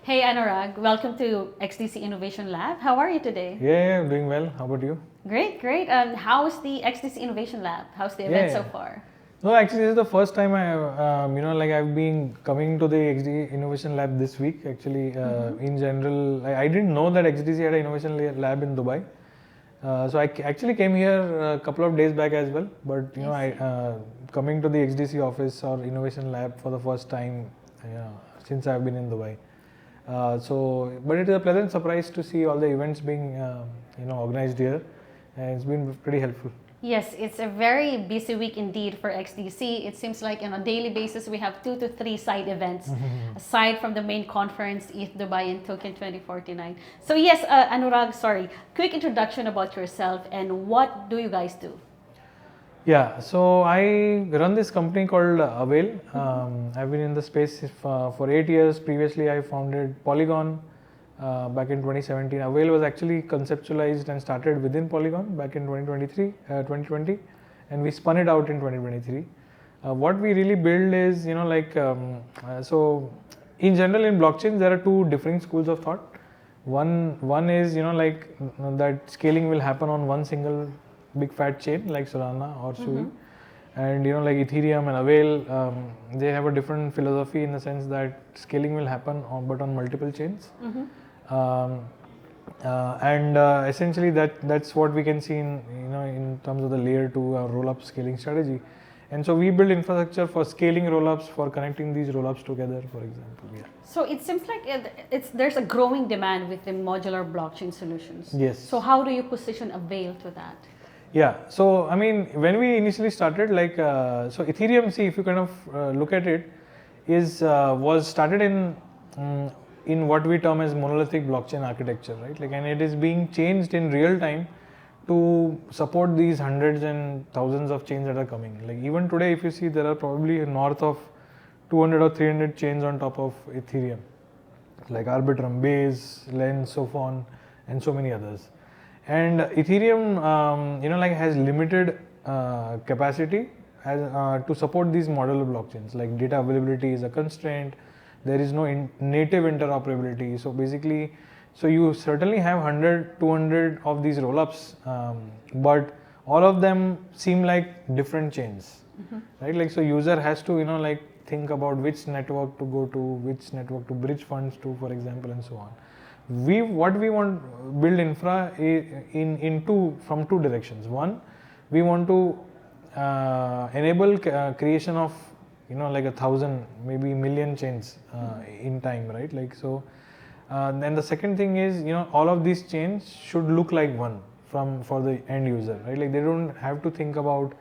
Hey Anurag, welcome to XDC Innovation Lab. How are you today? Yeah, I'm doing well. How about you? Great, great. And how's the XDC Innovation Lab? How's the event so Yeah. far? No, actually, this is the first time I've been coming to the XD Innovation Lab this week. Actually, in general, I didn't know that XDC had an innovation lab in Dubai. So actually came here a couple of days back as well. But coming to the XDC office or innovation lab for the first time, since I've been in Dubai. But it is a pleasant surprise to see all the events being organized here, and it's been pretty helpful. Yes, it's a very busy week indeed for XDC. It seems like on a daily basis we have 2 to 3 side events aside from the main conference, ETH Dubai and Token 2049. So yes, Anurag, sorry, quick introduction about yourself and what do you guys do? Yeah, so I run this company called Avail. I've been in the space for 8 years. Previously, I founded Polygon back in 2017. Avail was actually conceptualized and started within Polygon back in 2020, and we spun it out in 2023. What we really build is, so in general in blockchains, there are two different schools of thought. One is, that scaling will happen on one single big fat chain like Solana or Sui. And like Ethereum and Avail, they have a different philosophy in the sense that scaling will happen but on multiple chains. Essentially that's what we can see in terms of the layer 2 roll-up scaling strategy. And so we build infrastructure for scaling rollups, for connecting these rollups together, for example. Yeah. So it seems like there's a growing demand with the modular blockchain solutions. Yes. So how do you position Avail to that? Yeah, so I mean, when we initially started, so Ethereum, see, if you kind of look at it, was started in what we term as monolithic blockchain architecture, right? And it is being changed in real time to support these hundreds and thousands of chains that are coming. Even today, if you see, there are probably north of 200 or 300 chains on top of Ethereum, like Arbitrum, Base, Lens, Sophon, and so many others. And Ethereum, has limited capacity to support these modular blockchains. Like data availability is a constraint. There is no native interoperability. So basically, you certainly have 100, 200 of these rollups, but all of them seem like different chains, right? So user has to think about which network to go to, which network to bridge funds to, for example, and so on. What we want build infra from two directions. One, we want to enable creation of 1,000, maybe million chains in time, right? Then the second thing is all of these chains should look like one for the end user, right? They don't have to think about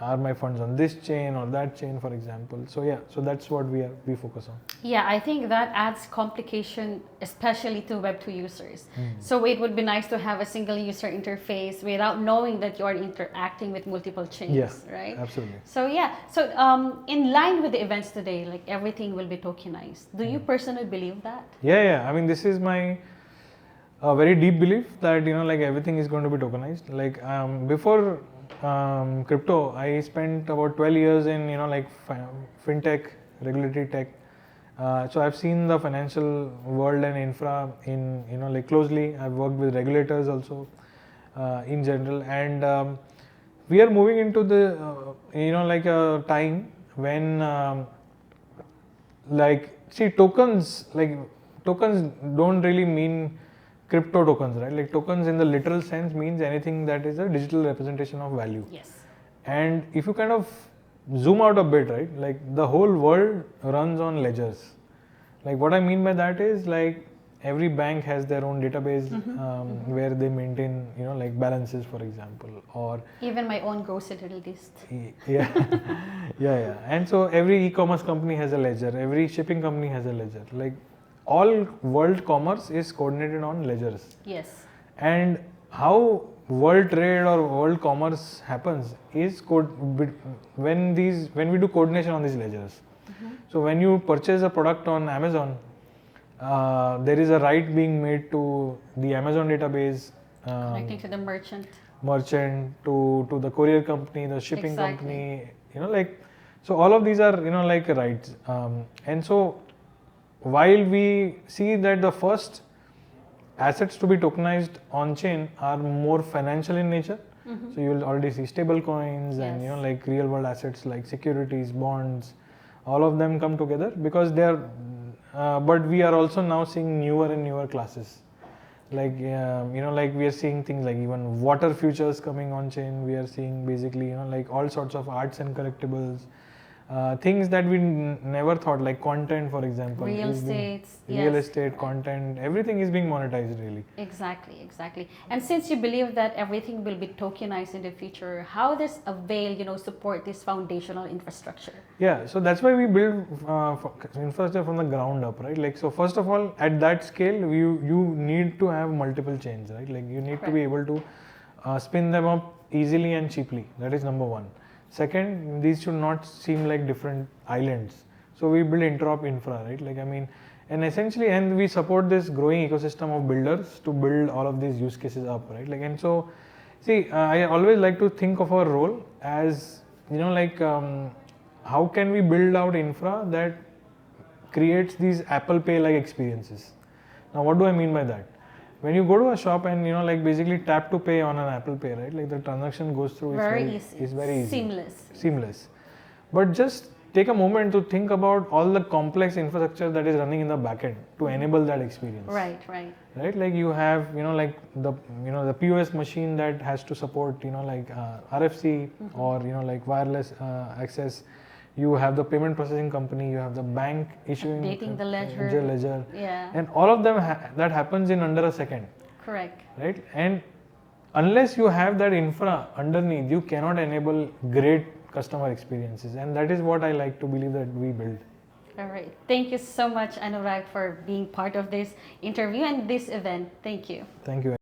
are my funds on this chain or that chain, for example. So yeah, so that's what we focus on. Yeah, I think that adds complication, especially to Web2 users. So it would be nice to have a single user interface without knowing that you are interacting with multiple chains, right? Absolutely. So yeah, so in line with the events today, everything will be tokenized. Do you personally believe that? Yeah. I mean, this is my very deep belief that everything is going to be tokenized. Before crypto, I spent about 12 years in fintech, regulatory tech. So I've seen the financial world and infra in closely. I've worked with regulators also in general, and we are moving into the a time when tokens don't really mean crypto tokens, right? Tokens in the literal sense means anything that is a digital representation of value. Yes. And if you kind of zoom out a bit, right, the whole world runs on ledgers. What I mean by that is every bank has their own database where they maintain balances, for example, or even my own grocery list. Yeah. And so every e-commerce company has a ledger, every shipping company has a ledger. All world commerce is coordinated on ledgers. Yes. And how world trade or world commerce happens is when we do coordination on these ledgers. So when you purchase a product on Amazon, there is a write being made to the Amazon database, connecting to the merchant to the courier company, the shipping company. So all of these are rights, and so while we see that the first assets to be tokenized on chain are more financial in nature, so you will already see stable coins and Yes. like real world assets like securities, bonds, all of them come together because they are. But we are also now seeing newer and newer classes, like like we are seeing things like even water futures coming on chain. We are seeing basically like all sorts of arts and collectibles, things that we never thought, like content, for example. Real is being- estates, real yes. estate, content, everything is being monetized really. Exactly, exactly. And since you believe that everything will be tokenized in the future, how does Avail, support this foundational infrastructure? Yeah, so that's why we build infrastructure from the ground up, right? Like, so first of all, at that scale, you need to have multiple chains, right? Like, you need to be able to spin them up easily and cheaply. That is number one. Second, these should not seem like different islands. So we build interop infra, right? Like, I mean, and essentially, and we support this growing ecosystem of builders to build all of these use cases up, right? Like, and so, see, I always like to think of our role as, how can we build out infra that creates these Apple Pay like experiences? Now, what do I mean by that? When you go to a shop and basically tap to pay on an Apple Pay, right? Like the transaction goes through. It's very easy. Seamless. But just take a moment to think about all the complex infrastructure that is running in the backend to enable that experience. Right. Right, like you have the POS machine that has to support RFC or like wireless access. You have the payment processing company, you have the bank issuing Updating the ledger. Yeah. And all of them that happens in under a second. Correct. Right, and unless you have that infra underneath, you cannot enable great customer experiences, and that is what I like to believe that we build. All right. Thank you so much, Anurag, for being part of this interview and this event. Thank you. Thank you.